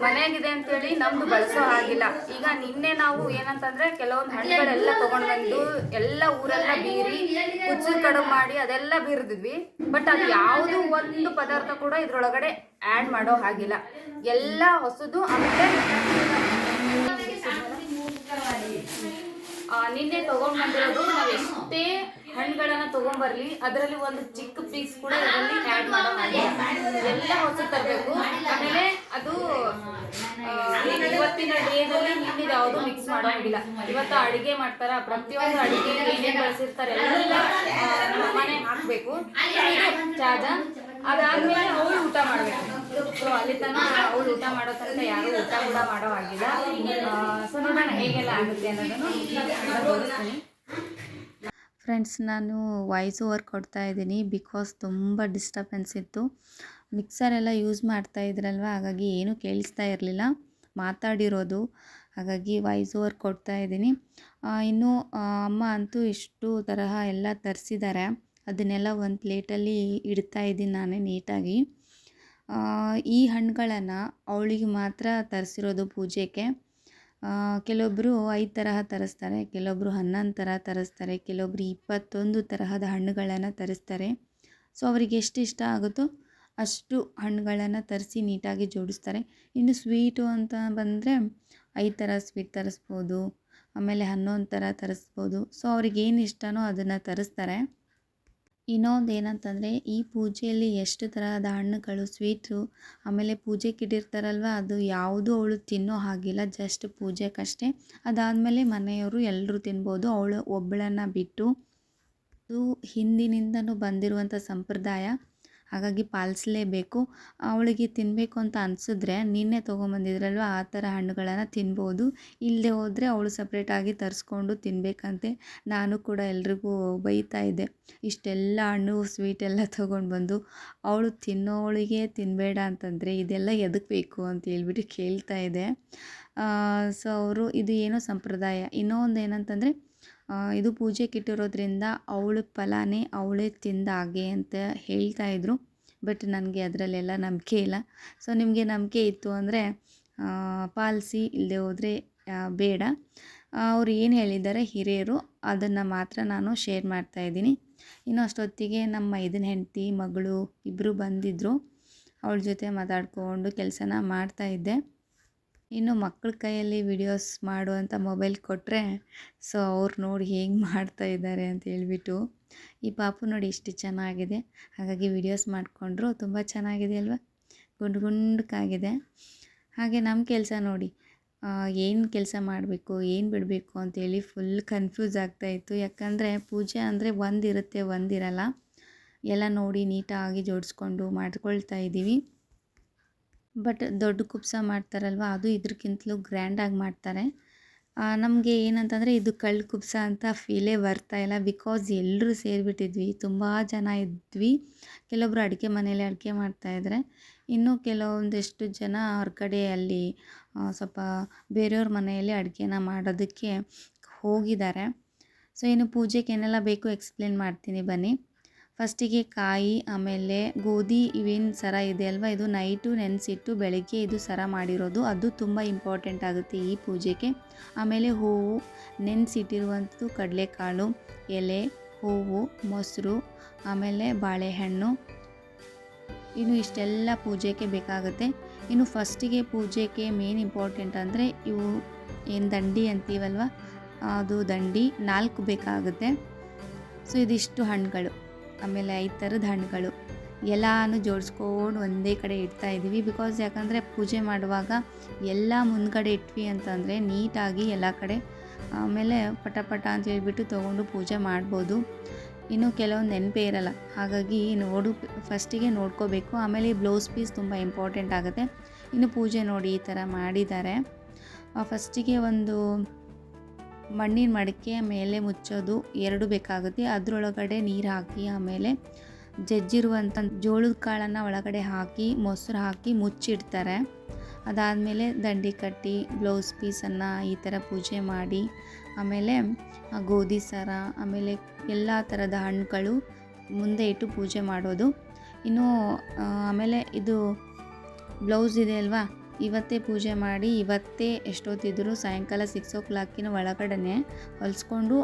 ಮನೆಯಾಗಿದೆ ಅಂತೇಳಿ ನಮ್ಮದು ಬಳಸೋ ಹಾಗಿಲ್ಲ. ಈಗ ನಿನ್ನೆ ನಾವು ಏನಂತಂದರೆ ಕೆಲವೊಂದು ಹಣ್ಣುಗಳೆಲ್ಲ ತೊಗೊಂಡು ಬಂದು ಎಲ್ಲ ಊರೆಲ್ಲ ಬೀರಿ ಕುಚ್ಚು ಕಡುಬು ಮಾಡಿ ಅದೆಲ್ಲ ಬೀರಿದ್ವಿ. ಬಟ್ ಅದು ಯಾವುದು ಒಂದು ಪದಾರ್ಥ ಕೂಡ ಇದ್ರೊಳಗಡೆ ಆ್ಯಡ್ ಮಾಡೋ ಹಾಗಿಲ್ಲ, ಎಲ್ಲ ಹೊಸದು. ಆಮೇಲೆ ನಿನ್ನೆ ತೊಗೊಂಡು ಬಂದಿರೋದು ನಾವು ಎಷ್ಟೇ ಹಣ್ಣುಗಳನ್ನ ತಗೊಂಡ್ಬರ್ಲಿ ಅದರಲ್ಲಿ ಒಂದು ಚಿಕ್ಕ ಪೀಸ್ ಕೂಡ ಇದರಲ್ಲಿ ಆ್ಯಡ್ ಮಾಡೋದು ಎಲ್ಲ ಹೊಸ ತರಬೇಕು. ಆಮೇಲೆ ಅದು ಇವತ್ತಿನ ಡೇದಲ್ಲಿ ನಿನ್ನಿದು ಯಾವುದು ಮಿಕ್ಸ್ ಮಾಡೋಂಗಿಲ್ಲ. ಇವತ್ತು ಅಡುಗೆ ಮಾಡ್ತಾರ, ಪ್ರತಿಯೊಂದು ಅಡುಗೆ ಏನೇನು ಬಳಸಿರ್ತಾರೆ ಎಲ್ಲ ನಮ್ಮ ಮನೆ ಹಾಕಬೇಕು. ಚಾದ ಅದಾದ್ಮೇಲೆ ಅವಳು ಊಟ ಮಾಡಬೇಕು. ಸೊ ಅಲ್ಲಿ ತನಕ ಅವಳು ಊಟ ಮಾಡೋ ತನಕ ಯಾರು ಊಟ ಕೂಡ ಮಾಡೋ ಆಗಿಲ್ಲ. ಸೊ ನೋಡೋಣ ಹೇಗೆಲ್ಲ ಆಗುತ್ತೆ ಅನ್ನೋದನ್ನು ತೋರಿಸ್ತೀನಿ. ಫ್ರೆಂಡ್ಸ್, ನಾನು ವಾಯ್ಸ್ ಓವರ್ ಕೊಡ್ತಾ ಇದ್ದೀನಿ ಬಿಕಾಸ್ ತುಂಬ ಡಿಸ್ಟರ್ಬೆನ್ಸ್ ಇತ್ತು. ಮಿಕ್ಸರೆಲ್ಲ ಯೂಸ್ ಮಾಡ್ತಾ ಇದ್ರಲ್ವ, ಹಾಗಾಗಿ ಏನೂ ಕೇಳಿಸ್ತಾ ಇರಲಿಲ್ಲ ಮಾತಾಡಿರೋದು. ಹಾಗಾಗಿ ವಾಯ್ಸ್ ಓವರ್ ಕೊಡ್ತಾ ಇದ್ದೀನಿ. ಇನ್ನು ಅಮ್ಮ ಅಂತೂ ಇಷ್ಟು ತರಹ ಎಲ್ಲ ತರಿಸಿದ್ದಾರೆ. ಅದನ್ನೆಲ್ಲ ಒಂದು ಪ್ಲೇಟಲ್ಲಿ ಇಡ್ತಾ ಇದ್ದೀನಿ ನಾನೇ ನೀಟಾಗಿ. ಈ ಹಣ್ಣುಗಳನ್ನು ಅವಳಿಗೆ ಮಾತ್ರ ತರಿಸಿರೋದು ಪೂಜೆಗೆ. ಕೆಲವೊಬ್ಬರು 5 ತರಹ ತರಿಸ್ತಾರೆ, ಕೆಲವೊಬ್ಬರು 11 ಥರ ತರಿಸ್ತಾರೆ, ಕೆಲವೊಬ್ಬರು 21 ತರಹದ ಹಣ್ಣುಗಳನ್ನು ತರಿಸ್ತಾರೆ. ಸೊ ಅವರಿಗೆ ಎಷ್ಟು ಇಷ್ಟ ಆಗುತ್ತೋ ಅಷ್ಟು ಹಣ್ಣುಗಳನ್ನು ತರಿಸಿ ನೀಟಾಗಿ ಜೋಡಿಸ್ತಾರೆ. ಇನ್ನು ಸ್ವೀಟು ಅಂತ ಬಂದರೆ 5 ಥರ ಸ್ವೀಟ್ ತರಿಸ್ಬೋದು, ಆಮೇಲೆ 11 ಥರ ತರಿಸ್ಬೋದು. ಸೊ ಅವ್ರಿಗೇನು ಇಷ್ಟನೋ ಅದನ್ನು ತರಿಸ್ತಾರೆ. ಇನ್ನೊಂದು ಏನಂತಂದರೆ, ಈ ಪೂಜೆಯಲ್ಲಿ ಎಷ್ಟು ತರಹದ ಹಣ್ಣುಗಳು, ಸ್ವೀಟು, ಆಮೇಲೆ ಪೂಜೆಗೆ ಇಟ್ಟಿರ್ತಾರಲ್ವ ಅದು ಯಾವುದೂ ಅವಳು ತಿನ್ನೋ ಹಾಗಿಲ್ಲ, ಜಸ್ಟ್ ಪೂಜೆಗಷ್ಟೇ. ಅದಾದಮೇಲೆ ಮನೆಯವರು ಎಲ್ಲರೂ ತಿನ್ಬೋದು, ಅವಳು ಒಬ್ಬಳನ್ನು ಬಿಟ್ಟು. ಅದು ಹಿಂದಿನಿಂದನೂ ಬಂದಿರುವಂಥ ಸಂಪ್ರದಾಯ, ಹಾಗಾಗಿ ಪಾಲಿಸಲೇಬೇಕು. ಅವಳಿಗೆ ತಿನ್ನಬೇಕು ಅಂತ ಅನಿಸಿದ್ರೆ ನಿನ್ನೆ ತೊಗೊಂಬಂದಿದ್ರಲ್ವ ಆ ಥರ ಹಣ್ಣುಗಳನ್ನು ತಿನ್ಬೋದು. ಇಲ್ಲದೆ ಹೋದರೆ ಅವಳು ಸಪ್ರೇಟಾಗಿ ತರಿಸ್ಕೊಂಡು ತಿನ್ನಬೇಕಂತೆ. ನಾನು ಕೂಡ ಎಲ್ರಿಗೂ ಬೈತಾ ಇದ್ದೆ, ಇಷ್ಟೆಲ್ಲ ಹಣ್ಣು ಸ್ವೀಟೆಲ್ಲ ತೊಗೊಂಡು ಬಂದು ಅವಳು ತಿನ್ನೋಳಿಗೆ ತಿನ್ನಬೇಡ ಅಂತಂದರೆ ಇದೆಲ್ಲ ಎದಕ್ಕೆ ಬೇಕು ಅಂತ ಹೇಳ್ಬಿಟ್ಟು ಕೇಳ್ತಾ ಇದೆ. ಸೊ ಅವರು ಇದು ಏನೋ ಸಂಪ್ರದಾಯ. ಇನ್ನೊಂದು ಏನಂತಂದರೆ, ಇದು ಪೂಜೆಗೆ ಇಟ್ಟಿರೋದ್ರಿಂದ ಅವಳ ಫಲನೇ ಅವಳೇ ತಿಂದಾಗೆ ಅಂತ ಹೇಳ್ತಾಯಿದ್ರು. ಬಟ್ ನನಗೆ ಅದರಲ್ಲೆಲ್ಲ ನಂಬಿಕೆ ಇಲ್ಲ. ಸೊ ನಿಮಗೆ ನಂಬಿಕೆ ಇತ್ತು ಅಂದರೆ ಪಾಲಿಸಿ, ಇಲ್ಲದೆ ಹೋದರೆ ಬೇಡ. ಅವ್ರು ಏನು ಹೇಳಿದ್ದಾರೆ ಹಿರಿಯರು ಅದನ್ನು ಮಾತ್ರ ನಾನು ಶೇರ್ ಮಾಡ್ತಾಯಿದ್ದೀನಿ. ಇನ್ನು ಅಷ್ಟೊತ್ತಿಗೆ ನಮ್ಮ ಮೈದನ ಹೆಂಡತಿ ಮಗಳು ಇಬ್ಬರು ಬಂದಿದ್ದರು. ಅವಳ ಜೊತೆ ಮಾತಾಡಿಕೊಂಡು ಕೆಲಸನ ಮಾಡ್ತಾಯಿದ್ದೆ. ಇನ್ನು ಮಕ್ಕಳ ಕೈಯಲ್ಲಿ ವಿಡಿಯೋಸ್ ಮಾಡುವಂಥ ಮೊಬೈಲ್ ಕೊಟ್ಟರೆ ಸೊ ಅವ್ರು ನೋಡಿ ಹೇಗೆ ಮಾಡ್ತಾಯಿದ್ದಾರೆ ಅಂತ ಹೇಳ್ಬಿಟ್ಟು. ಈ ಪಾಪು ನೋಡಿ ಎಷ್ಟು ಚೆನ್ನಾಗಿದೆ, ಹಾಗಾಗಿ ವಿಡಿಯೋಸ್ ಮಾಡಿಕೊಂಡ್ರು. ತುಂಬ ಚೆನ್ನಾಗಿದೆ ಅಲ್ವಾ, ಗುಂಡು ಗುಂಡಕ್ಕಾಗಿದೆ. ಹಾಗೆ ನಮ್ಮ ಕೆಲಸ ನೋಡಿ, ಏನು ಕೆಲಸ ಮಾಡಬೇಕು ಏನು ಬಿಡಬೇಕು ಅಂತೇಳಿ ಫುಲ್ ಕನ್ಫ್ಯೂಸ್ ಆಗ್ತಾಯಿತ್ತು. ಯಾಕಂದರೆ ಪೂಜೆ ಅಂದರೆ ಒಂದಿರುತ್ತೆ ಒಂದಿರಲ್ಲ, ಎಲ್ಲ ನೋಡಿ ನೀಟಾಗಿ ಜೋಡಿಸ್ಕೊಂಡು ಮಾಡ್ಕೊಳ್ತಾ ಇದ್ದೀವಿ. ಬಟ್ ದೊಡ್ಡ ಕುಬ್ಸ ಮಾಡ್ತಾರಲ್ವ ಅದು ಇದಕ್ಕಿಂತಲೂ ಗ್ರ್ಯಾಂಡಾಗಿ ಮಾಡ್ತಾರೆ. ನಮಗೆ ಏನಂತಂದರೆ ಇದು ಕಳ್ಳ ಕುಬ್ಸ ಅಂತ ಫೀಲೇ ಬರ್ತಾಯಿಲ್ಲ. ಬಿಕಾಸ್ ಎಲ್ಲರೂ ಸೇರಿಬಿಟ್ಟಿದ್ವಿ, ತುಂಬ ಜನ ಇದ್ವಿ. ಕೆಲವೊಬ್ರು ಅಡುಗೆ ಮನೇಲಿ ಅಡುಗೆ ಮಾಡ್ತಾಯಿದ್ರೆ, ಇನ್ನು ಕೆಲವೊಂದಿಷ್ಟು ಜನ ಹೊರಗಡೆ ಅಲ್ಲಿ ಸ್ವಲ್ಪ ಬೇರೆಯವ್ರ ಮನೆಯಲ್ಲಿ ಅಡುಗೆನ ಮಾಡೋದಕ್ಕೆ ಹೋಗಿದ್ದಾರೆ. ಸೊ ಇನ್ನು ಪೂಜೆಗೆ ಏನೆಲ್ಲ ಬೇಕು ಎಕ್ಸ್ಪ್ಲೇನ್ ಮಾಡ್ತೀನಿ ಬನ್ನಿ. ಫಸ್ಟಿಗೆ ಕಾಯಿ, ಆಮೇಲೆ ಗೋಧಿ, ಇವೇನು ಸರ ಇದೆ ಅಲ್ವಾ ಇದು ನೈಟು ನೆನೆಸಿಟ್ಟು ಬೆಳಗ್ಗೆ ಇದು ಸರ ಮಾಡಿರೋದು, ಅದು ತುಂಬ ಇಂಪಾರ್ಟೆಂಟ್ ಆಗುತ್ತೆ ಈ ಪೂಜೆಗೆ. ಆಮೇಲೆ ಹೂವು, ನೆನೆಸಿಟ್ಟಿರುವಂಥದ್ದು ಕಡಲೆಕಾಳು, ಎಲೆ, ಹೂವು, ಮೊಸರು, ಆಮೇಲೆ ಬಾಳೆಹಣ್ಣು. ಇನ್ನು ಇಷ್ಟೆಲ್ಲ ಪೂಜೆಗೆ ಬೇಕಾಗುತ್ತೆ. ಇನ್ನು ಫಸ್ಟಿಗೆ ಪೂಜೆಗೆ ಮೇನ್ ಇಂಪಾರ್ಟೆಂಟ್ ಅಂದರೆ ಇವು ಏನು ದಂಡಿ ಅಂತೀವಲ್ವ ಅದು ದಂಡಿ 4 ಬೇಕಾಗುತ್ತೆ. ಸೊ ಇದಿಷ್ಟು ಹಣ್ಣುಗಳು, ಆಮೇಲೆ 5 ಥರದ ಹಣ್ಣುಗಳು ಎಲ್ಲನೂ ಜೋಡಿಸ್ಕೊಂಡು ಒಂದೇ ಕಡೆ ಇಡ್ತಾ ಇದ್ದೀವಿ. ಬಿಕಾಸ್ ಯಾಕಂದರೆ ಪೂಜೆ ಮಾಡುವಾಗ ಎಲ್ಲ ಮುಂದ್ಗಡೆ ಇಟ್ವಿ ಅಂತಂದರೆ ನೀಟಾಗಿ ಎಲ್ಲ ಕಡೆ ಆಮೇಲೆ ಪಟ ಅಂತ ಹೇಳ್ಬಿಟ್ಟು ತೊಗೊಂಡು ಪೂಜೆ ಮಾಡ್ಬೋದು. ಇನ್ನು ಕೆಲವೊಂದು ನೆನಪೇ ಇರಲ್ಲ, ಹಾಗಾಗಿ ಫಸ್ಟಿಗೆ ನೋಡ್ಕೋಬೇಕು. ಆಮೇಲೆ ಬ್ಲೌಸ್ ಪೀಸ್ ತುಂಬ ಇಂಪಾರ್ಟೆಂಟ್ ಆಗುತ್ತೆ. ಇನ್ನು ಪೂಜೆ ನೋಡಿ ಈ ಥರ ಮಾಡಿದ್ದಾರೆ. ಫಸ್ಟಿಗೆ ಒಂದು ಮಣ್ಣಿನ ಮಡಿಕೆ ಮೇಲೆ ಮುಚ್ಚೋದು 2 ಬೇಕಾಗುತ್ತೆ. ಅದರೊಳಗಡೆ ನೀರು ಹಾಕಿ, ಆಮೇಲೆ ಜಜ್ಜಿರುವಂಥ ಜೋಳದ ಕಾಳನ್ನು ಒಳಗಡೆ ಹಾಕಿ ಮೊಸರು ಹಾಕಿ ಮುಚ್ಚಿಡ್ತಾರೆ. ಅದಾದಮೇಲೆ ದಂಡಿ ಕಟ್ಟಿ ಬ್ಲೌಸ್ ಪೀಸನ್ನು ಈ ಥರ ಪೂಜೆ ಮಾಡಿ, ಆಮೇಲೆ ಗೋಧಿ ಸರ, ಆಮೇಲೆ ಎಲ್ಲ ಥರದ ಹಣ್ಣುಗಳು ಮುಂದೆ ಇಟ್ಟು ಪೂಜೆ ಮಾಡೋದು. ಇನ್ನು ಆಮೇಲೆ ಇದು ಬ್ಲೌಸ್ ಇದೆ ಅಲ್ವಾ, ಇವತ್ತೇ ಪೂಜೆ ಮಾಡಿ ಇವತ್ತೇ ಎಷ್ಟೊತ್ತಿದ್ರು ಸಾಯಂಕಾಲ 6 o'clock ಒಳಗಡೆ ಹೊಲಿಸ್ಕೊಂಡು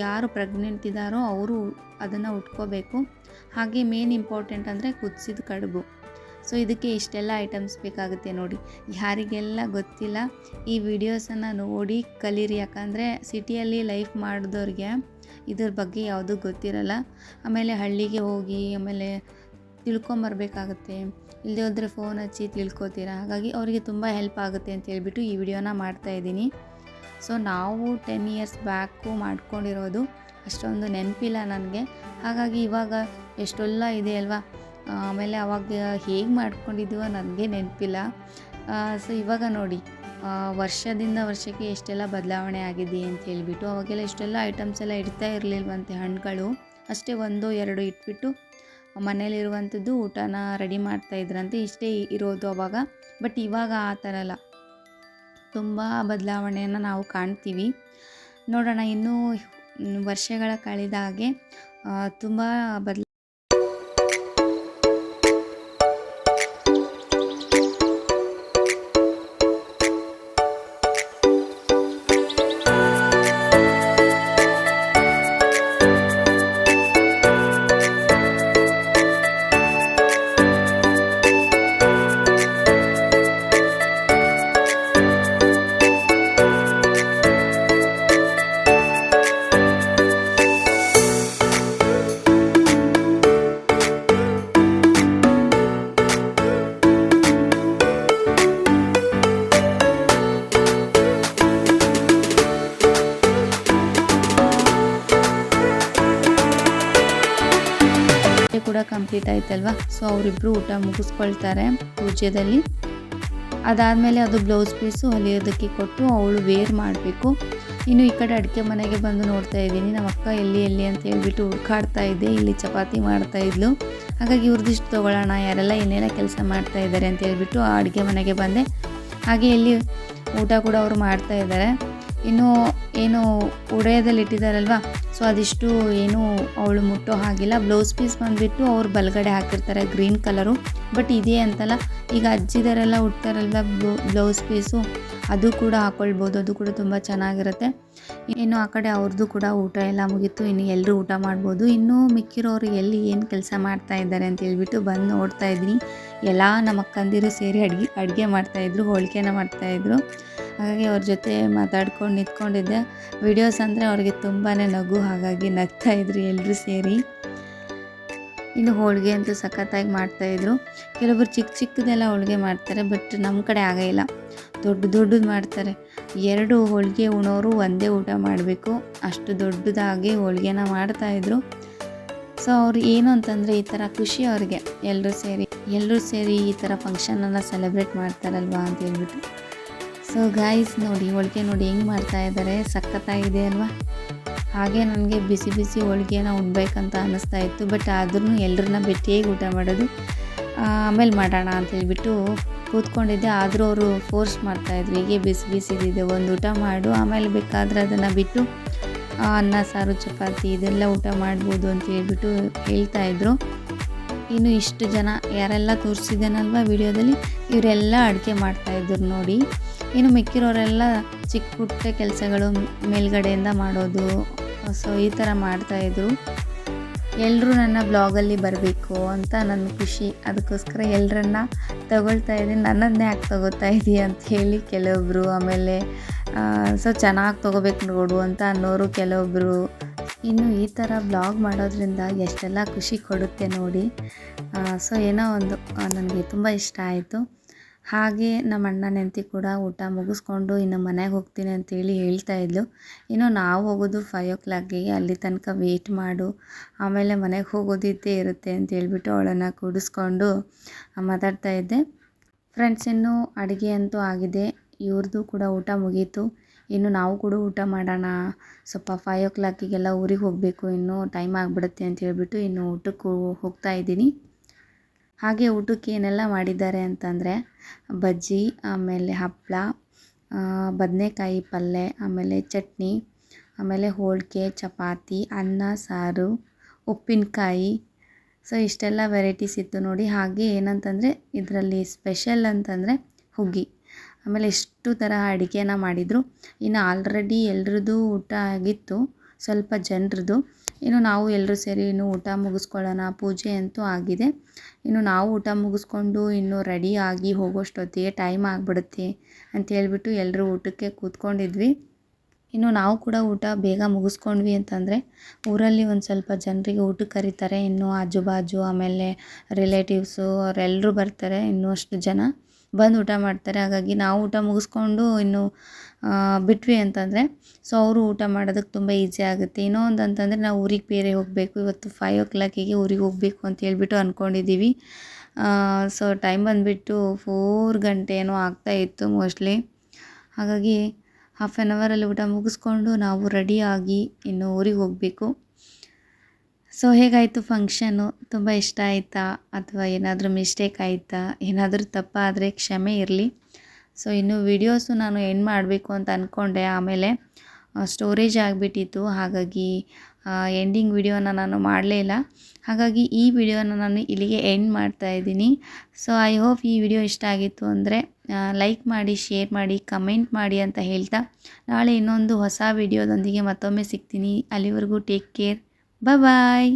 ಯಾರು ಪ್ರೆಗ್ನೆಂಟ್ ಇದ್ದಾರೋ ಅವರು ಅದನ್ನು ಉಟ್ಕೋಬೇಕು. ಹಾಗೆ ಮೇನ್ ಇಂಪಾರ್ಟೆಂಟ್ ಅಂದರೆ ಕುದಿಸಿದ ಕಡುಬು. ಸೊ ಇದಕ್ಕೆ ಇಷ್ಟೆಲ್ಲ ಐಟಮ್ಸ್ ಬೇಕಾಗುತ್ತೆ ನೋಡಿ. ಯಾರಿಗೆಲ್ಲ ಗೊತ್ತಿಲ್ಲ ಈ ವಿಡಿಯೋಸನ್ನು ನೋಡಿ ಕಲೀರಿ. ಯಾಕಂದರೆ ಸಿಟಿಯಲ್ಲಿ ಲೈಫ್ ಮಾಡಿದವ್ರಿಗೆ ಇದ್ರ ಬಗ್ಗೆ ಯಾವುದೂ ಗೊತ್ತಿರಲ್ಲ. ಆಮೇಲೆ ಹಳ್ಳಿಗೆ ಹೋಗಿ ಆಮೇಲೆ ತಿಳ್ಕೊಂಬರ್ಬೇಕಾಗತ್ತೆ. ಇಲ್ಲದೆ ಹೋದರೆ ಫೋನ್ ಹಚ್ಚಿ ತಿಳ್ಕೊತೀರಾ. ಹಾಗಾಗಿ ಅವರಿಗೆ ತುಂಬ ಹೆಲ್ಪ್ ಆಗುತ್ತೆ ಅಂತ ಹೇಳ್ಬಿಟ್ಟು ಈ ವಿಡಿಯೋನ ಮಾಡ್ತಾಯಿದ್ದೀನಿ. ಸೊ ನಾವು 10 ಇಯರ್ಸ್ ಬ್ಯಾಕು ಮಾಡ್ಕೊಂಡಿರೋದು ಅಷ್ಟೊಂದು ನೆನಪಿಲ್ಲ ನನಗೆ. ಹಾಗಾಗಿ ಇವಾಗ ಎಷ್ಟೆಲ್ಲ ಇದೆ ಅಲ್ವಾ. ಆಮೇಲೆ ಅವಾಗ ಹೇಗೆ ಮಾಡ್ಕೊಂಡಿದ್ದೀವೋ ನನಗೆ ನೆನಪಿಲ್ಲ. ಸೊ ಇವಾಗ ನೋಡಿ ವರ್ಷದಿಂದ ವರ್ಷಕ್ಕೆ ಎಷ್ಟೆಲ್ಲ ಬದಲಾವಣೆ ಆಗಿದೆ ಅಂತ ಹೇಳಿಬಿಟ್ಟು. ಅವಾಗೆಲ್ಲ ಇಷ್ಟೆಲ್ಲ ಐಟಮ್ಸ್ ಎಲ್ಲ ಇಡ್ತಾ ಇರಲಿಲ್ವಂತೆ. ಹಣ್ಣುಗಳು ಅಷ್ಟೇ 1-2 ಇಟ್ಬಿಟ್ಟು ಮನೇಲಿರುವಂಥದ್ದು ಊಟನ ರೆಡಿ ಮಾಡ್ತಾಯಿದ್ರಂತೆ. ಇಷ್ಟೇ ಇರೋದು ಅವಾಗ. ಬಟ್ ಇವಾಗ ಆ ಥರ ಅಲ್ಲ, ತುಂಬ ಬದಲಾವಣೆಯನ್ನು ನಾವು ಕಾಣ್ತೀವಿ. ನೋಡೋಣ ಇನ್ನೂ ವರ್ಷಗಳ ಕಳೆದ ಹಾಗೆ ತುಂಬ ಕೂಡ ಕಂಪ್ಲೀಟ್ ಆಯ್ತಲ್ವಾ. ಸೊ ಅವರಿಬ್ಬರು ಊಟ ಮುಗಿಸ್ಕೊಳ್ತಾರೆ ಪೂಜೆಯಲ್ಲಿ. ಅದಾದಮೇಲೆ ಅದು ಬ್ಲೌಸ್ ಪೀಸು ಹೊಲಿಯೋದಕ್ಕೆ ಕೊಟ್ಟು ಅವಳು ವೇರ್ ಮಾಡಬೇಕು. ಇನ್ನು ಈ ಕಡೆ ಅಡುಗೆ ಮನೆಗೆ ಬಂದು ನೋಡ್ತಾ ಇದ್ದೀನಿ. ನಮ್ಮ ಅಕ್ಕ ಎಲ್ಲಿ ಅಂತ ಹೇಳ್ಬಿಟ್ಟು ಹುಡ್ಕಾಡ್ತಾ ಇದ್ದೆ. ಇಲ್ಲಿ ಚಪಾತಿ ಮಾಡ್ತಾಯಿದ್ಲು. ಹಾಗಾಗಿ ಇವ್ರದಿಷ್ಟು ತೊಗೊಳ್ಳೋಣ, ಯಾರೆಲ್ಲ ಏನೆಲ್ಲ ಕೆಲಸ ಮಾಡ್ತಾ ಇದ್ದಾರೆ ಅಂತ ಹೇಳ್ಬಿಟ್ಟು ಆ ಅಡುಗೆ ಮನೆಗೆ ಬಂದೆ. ಹಾಗೆ ಇಲ್ಲಿ ಊಟ ಕೂಡ ಅವರು ಮಾಡ್ತಾಯಿದ್ದಾರೆ. ಇನ್ನು ಏನು ಉಡಯದಲ್ಲಿ ಇಟ್ಟಿದ್ದಾರಲ್ವ, ಸೊ ಅದಿಷ್ಟು ಏನು ಅವಳು ಮುಟ್ಟೋ ಹಾಗಿಲ್ಲ. ಬ್ಲೌಸ್ ಪೀಸ್ ಬಂದುಬಿಟ್ಟು ಅವ್ರು ಬಲಗಡೆ ಹಾಕಿರ್ತಾರೆ ಗ್ರೀನ್ ಕಲರು. ಬಟ್ ಇದೇ ಅಂತಲ್ಲ, ಈಗ ಅಜ್ಜಿದರೆಲ್ಲ ಉಡ್ತಾರಲ್ವ ಬ್ಲೌಸ್ ಪೀಸು, ಅದು ಕೂಡ ಹಾಕ್ಕೊಳ್ಬೋದು. ಅದು ಕೂಡ ತುಂಬ ಚೆನ್ನಾಗಿರುತ್ತೆ. ಇನ್ನು ಆ ಕಡೆ ಅವ್ರದ್ದು ಕೂಡ ಊಟ ಎಲ್ಲ ಮುಗೀತು. ಇನ್ನು ಎಲ್ಲರೂ ಊಟ ಮಾಡ್ಬೋದು. ಇನ್ನೂ ಮಿಕ್ಕಿರೋರು ಎಲ್ಲಿ ಏನು ಕೆಲಸ ಮಾಡ್ತಾ ಇದ್ದಾರೆ ಅಂತ ಹೇಳ್ಬಿಟ್ಟು ಬಂದು ನೋಡ್ತಾ ಇದ್ದೀನಿ. ಎಲ್ಲ ನಮ್ಮ ಅಕ್ಕಂದಿರು ಸೇರಿ ಅಡುಗೆ ಮಾಡ್ತಾಯಿದ್ರು, ಹೋಳಿಗೆನ ಮಾಡ್ತಾಯಿದ್ರು. ಹಾಗಾಗಿ ಅವ್ರ ಜೊತೆ ಮಾತಾಡ್ಕೊಂಡು ನಿಂತ್ಕೊಂಡಿದ್ದೆ. ವಿಡಿಯೋಸ್ ಅಂದರೆ ಅವ್ರಿಗೆ ತುಂಬಾ ನಗು, ಹಾಗಾಗಿ ನಗ್ತಾಯಿದ್ರು ಎಲ್ಲರೂ ಸೇರಿ. ಇನ್ನು ಹೋಳಿಗೆ ಅಂತೂ ಸಖತ್ತಾಗಿ ಮಾಡ್ತಾಯಿದ್ರು. ಕೆಲವೊಬ್ರು ಚಿಕ್ಕದೆಲ್ಲ ಹೋಳಿಗೆ ಮಾಡ್ತಾರೆ, ಬಟ್ ನಮ್ಮ ಕಡೆ ಇಲ್ಲ, ದೊಡ್ಡದು ಮಾಡ್ತಾರೆ. 2 ಹೋಳಿಗೆ ಉಣೋರು ಒಂದೇ ಊಟ ಮಾಡಬೇಕು, ಅಷ್ಟು ದೊಡ್ಡದಾಗಿ ಹೋಳಿಗೆನ ಮಾಡ್ತಾಯಿದ್ರು. ಸೊ ಅವ್ರು ಏನು ಅಂತಂದರೆ ಈ ಥರ ಖುಷಿ ಅವ್ರಿಗೆ, ಎಲ್ಲರೂ ಸೇರಿ ಈ ಥರ ಫಂಕ್ಷನನ್ನು ಸೆಲೆಬ್ರೇಟ್ ಮಾಡ್ತಾರಲ್ವಾ ಅಂತ ಹೇಳ್ಬಿಟ್ಟು. ಸೊ ಗಾಯ್ಸ್ ನೋಡಿ, ಹೋಳಿಗೆ ನೋಡಿ ಹೆಂಗೆ ಮಾಡ್ತಾಯಿದ್ದಾರೆ, ಸಖತ್ತಾಗಿದೆ ಅಲ್ವಾ. ಹಾಗೆ ನನಗೆ ಬಿಸಿ ಬಿಸಿ ಹೋಳಿಗೆನ ಉಣ್ಬೇಕಂತ ಅನ್ನಿಸ್ತಾ ಇತ್ತು. ಬಟ್ ಆದ್ರೂ ಎಲ್ಲರನ್ನ ಬಿಟ್ಟು ಹೇಗೆ ಊಟ ಮಾಡೋದು, ಆಮೇಲೆ ಮಾಡೋಣ ಅಂತ ಹೇಳ್ಬಿಟ್ಟು ಕೂತ್ಕೊಂಡಿದ್ದೆ. ಆದರೂ ಅವರು ಫೋರ್ಸ್ ಮಾಡ್ತಾಯಿದ್ರು, ಹೀಗೆ ಬಿಸಿ ಬಿಸಿದಿದೆ ಒಂದು ಊಟ ಮಾಡು, ಆಮೇಲೆ ಬೇಕಾದರೆ ಅದನ್ನು ಬಿಟ್ಟು ಅನ್ನ ಸಾರು ಚಪಾತಿ ಇದೆಲ್ಲ ಊಟ ಮಾಡ್ಬೋದು ಅಂತ ಹೇಳ್ಬಿಟ್ಟು ಹೇಳ್ತಾಯಿದ್ರು. ಇನ್ನು ಇಷ್ಟು ಜನ ಯಾರೆಲ್ಲ ತೋರಿಸಿದ್ದೇನಲ್ವ ವಿಡಿಯೋದಲ್ಲಿ, ಇವರೆಲ್ಲ ಅಡುಗೆ ಮಾಡ್ತಾಯಿದ್ರು ನೋಡಿ. ಇನ್ನು ಮಿಕ್ಕಿರೋರೆಲ್ಲ ಚಿಕ್ಕ ಪುಟ್ಟ ಕೆಲಸಗಳು ಮೇಲ್ಗಡೆಯಿಂದ ಮಾಡೋದು. ಸೊ ಈ ಥರ ಮಾಡ್ತಾಯಿದ್ರು. ಎಲ್ಲರೂ ನನ್ನ ಬ್ಲಾಗಲ್ಲಿ ಬರಬೇಕು ಅಂತ ನನ್ನ ಖುಷಿ, ಅದಕ್ಕೋಸ್ಕರ ಎಲ್ಲರನ್ನ ತಗೊಳ್ತಾ ಇದ್ದೀನಿ. ನನ್ನನ್ನೇ ಯಾಕೆ ತೊಗೋತಾ ಇದೀಯ ಅಂತ ಹೇಳಿ ಕೆಲವೊಬ್ಬರು, ಆಮೇಲೆ ಸೊ ಚೆನ್ನಾಗಿ ತೊಗೋಬೇಕು ನೋಡು ಅಂತ ಅನ್ನೋರು ಕೆಲವೊಬ್ಬರು. ಇನ್ನು ಈ ಥರ ಬ್ಲಾಗ್ ಮಾಡೋದ್ರಿಂದ ಎಷ್ಟೆಲ್ಲ ಖುಷಿ ಕೊಡುತ್ತೆ ನೋಡಿ. ಸೊ ಏನೋ ಒಂದು ನನಗೆ ತುಂಬ ಇಷ್ಟ ಆಯಿತು. ಹಾಗೆ ನಮ್ಮ ಅಣ್ಣನ ಹೆಂಡತಿ ಕೂಡ ಊಟ ಮುಗಿಸ್ಕೊಂಡು ಇನ್ನು ಮನೆಗೆ ಹೋಗ್ತೀನಿ ಅಂತೇಳಿ ಹೇಳ್ತಾಯಿದ್ಲು. ಇನ್ನು ನಾವು ಹೋಗೋದು 5 o'clockಗೆ, ಅಲ್ಲಿ ತನಕ ವೆಯ್ಟ್ ಮಾಡು, ಆಮೇಲೆ ಮನೆಗೆ ಹೋಗೋದಿದ್ದೇ ಇರುತ್ತೆ ಅಂತ ಹೇಳ್ಬಿಟ್ಟು ಅವಳನ್ನು ಕೂಡಿಸ್ಕೊಂಡು ಮಾತಾಡ್ತಾಯಿದ್ದೆ. ಫ್ರೆಂಡ್ಸ್, ಇನ್ನು ಅಡುಗೆ ಅಂತೂ ಆಗಿದೆ, ಇವ್ರದ್ದು ಕೂಡ ಊಟ ಮುಗೀತು. ಇನ್ನು ನಾವು ಕೂಡ ಊಟ ಮಾಡೋಣ, ಸ್ವಲ್ಪ 5 o'clockಗೆಲ್ಲ ಊರಿಗೆ ಹೋಗಬೇಕು, ಇನ್ನೂ ಟೈಮ್ ಆಗಿಬಿಡುತ್ತೆ ಅಂತ ಹೇಳ್ಬಿಟ್ಟು ಇನ್ನು ಊಟಕ್ಕೆ ಹೋಗ್ತಾಯಿದ್ದೀನಿ. ಹಾಗೆ ಊಟಕ್ಕೆ ಏನೆಲ್ಲ ಮಾಡಿದ್ದಾರೆ ಅಂತಂದರೆ ಬಜ್ಜಿ, ಆಮೇಲೆ ಹಪ್ಪಳ, ಬದನೆಕಾಯಿ ಪಲ್ಯ, ಆಮೇಲೆ ಚಟ್ನಿ, ಆಮೇಲೆ ಹೋಳಿಗೆ, ಚಪಾತಿ, ಅನ್ನ ಸಾರು, ಉಪ್ಪಿನಕಾಯಿ. ಸೊ ಇಷ್ಟೆಲ್ಲ ವೆರೈಟೀಸ್ ಇತ್ತು ನೋಡಿ. ಹಾಗೆ ಏನಂತಂದರೆ ಇದರಲ್ಲಿ ಸ್ಪೆಷಲ್ ಅಂತಂದರೆ ಹುಗ್ಗಿ. ಆಮೇಲೆ ಇಷ್ಟು ಥರ ಅಡುಗೆನ ಮಾಡಿದರು. ಇನ್ನು ಆಲ್ರೆಡಿ ಎಲ್ರದ್ದು ಊಟ ಆಗಿತ್ತು, ಸ್ವಲ್ಪ ಜನರದ್ದು. ಇನ್ನು ನಾವು ಎಲ್ಲರೂ ಸೇರಿ ಇನ್ನು ಊಟ ಮುಗಿಸ್ಕೊಳ್ಳೋಣ, ಪೂಜೆ ಅಂತೂ ಆಗಿದೆ. ಇನ್ನು ನಾವು ಊಟ ಮುಗಿಸ್ಕೊಂಡು ಇನ್ನು ರೆಡಿ ಆಗಿ ಹೋಗೋಷ್ಟೊತ್ತಿಗೆ ಟೈಮ್ ಆಗಿಬಿಡುತ್ತೆ ಅಂತ ಹೇಳ್ಬಿಟ್ಟು ಎಲ್ಲರೂ ಊಟಕ್ಕೆ ಕೂತ್ಕೊಂಡಿದ್ವಿ. ಇನ್ನು ನಾವು ಕೂಡ ಊಟ ಬೇಗ ಮುಗಿಸ್ಕೊಂಡ್ವಿ ಅಂತಂದರೆ ಊರಲ್ಲಿ ಒಂದು ಸ್ವಲ್ಪ ಜನರಿಗೆ ಊಟಕ್ಕೆ ಕರೀತಾರೆ. ಇನ್ನು ಆಜು ಬಾಜು ಆಮೇಲೆ ರಿಲೇಟಿವ್ಸು ಅವರೆಲ್ಲರೂ ಬರ್ತಾರೆ. ಇನ್ನೂ ಅಷ್ಟು ಜನ ಬಂದು ಊಟ ಮಾಡ್ತಾರೆ. ಹಾಗಾಗಿ ನಾವು ಊಟ ಮುಗಿಸ್ಕೊಂಡು ಇನ್ನು ಬಿಟ್ವಿ ಅಂತಂದರೆ ಸೊ ಅವರು ಊಟ ಮಾಡೋದಕ್ಕೆ ತುಂಬ ಈಸಿ ಆಗುತ್ತೆ. ಇನ್ನೊಂದು ಅಂತಂದರೆ ನಾವು ಊರಿಗೆ ಬೇರೆ ಹೋಗಬೇಕು, ಇವತ್ತು 5 o'clock ಊರಿಗೆ ಹೋಗಬೇಕು ಅಂತ ಹೇಳ್ಬಿಟ್ಟು ಅಂದ್ಕೊಂಡಿದ್ದೀವಿ. ಸೊ ಟೈಮ್ ಬಂದುಬಿಟ್ಟು 4 ಗಂಟೆ ಏನೋ ಆಗ್ತಾಯಿತ್ತು ಮೋಸ್ಟ್ಲಿ. ಹಾಗಾಗಿ ಹಾಫ್ ಆನ್ ಅವರಲ್ಲಿ ಊಟ ಮುಗಿಸ್ಕೊಂಡು ನಾವು ರೆಡಿಯಾಗಿ ಇನ್ನು ಊರಿಗೆ ಹೋಗಬೇಕು. ಸೊ ಹೇಗಾಯಿತು ಫಂಕ್ಷನ್ನು? ತುಂಬ ಇಷ್ಟ ಆಯಿತಾ ಅಥವಾ ಏನಾದರೂ ಮಿಸ್ಟೇಕ್ ಆಯಿತಾ? ಏನಾದರೂ ತಪ್ಪಾದರೆ ಕ್ಷಮೆ ಇರಲಿ. ಸೊ ಇನ್ನು ವೀಡಿಯೋಸು ನಾನು ಎಂಡ್ ಮಾಡಬೇಕು ಅಂತ ಅಂದ್ಕೊಂಡೆ, ಆಮೇಲೆ ಸ್ಟೋರೇಜ್ ಆಗಿಬಿಟ್ಟಿತ್ತು. ಹಾಗಾಗಿ ಎಂಡಿಂಗ್ ವಿಡಿಯೋನ ನಾನು ಮಾಡಲೇ ಇಲ್ಲ. ಹಾಗಾಗಿ ಈ ವಿಡಿಯೋನ ನಾನು ಇಲ್ಲಿಗೆ ಎಂಡ್ ಮಾಡ್ತಾಯಿದ್ದೀನಿ. ಸೊ ಐ ಹೋಪ್ ಈ ವಿಡಿಯೋ ಇಷ್ಟ ಆಗಿತ್ತು ಅಂದರೆ ಲೈಕ್ ಮಾಡಿ, ಶೇರ್ ಮಾಡಿ, ಕಮೆಂಟ್ ಮಾಡಿ ಅಂತ ಹೇಳ್ತಾ ನಾಳೆ ಇನ್ನೊಂದು ಹೊಸ ವಿಡಿಯೋದೊಂದಿಗೆ ಮತ್ತೊಮ್ಮೆ ಸಿಗ್ತೀನಿ. ಅಲ್ಲಿವರೆಗೂ ಟೇಕ್ ಕೇರ್. ಬಾಯ್.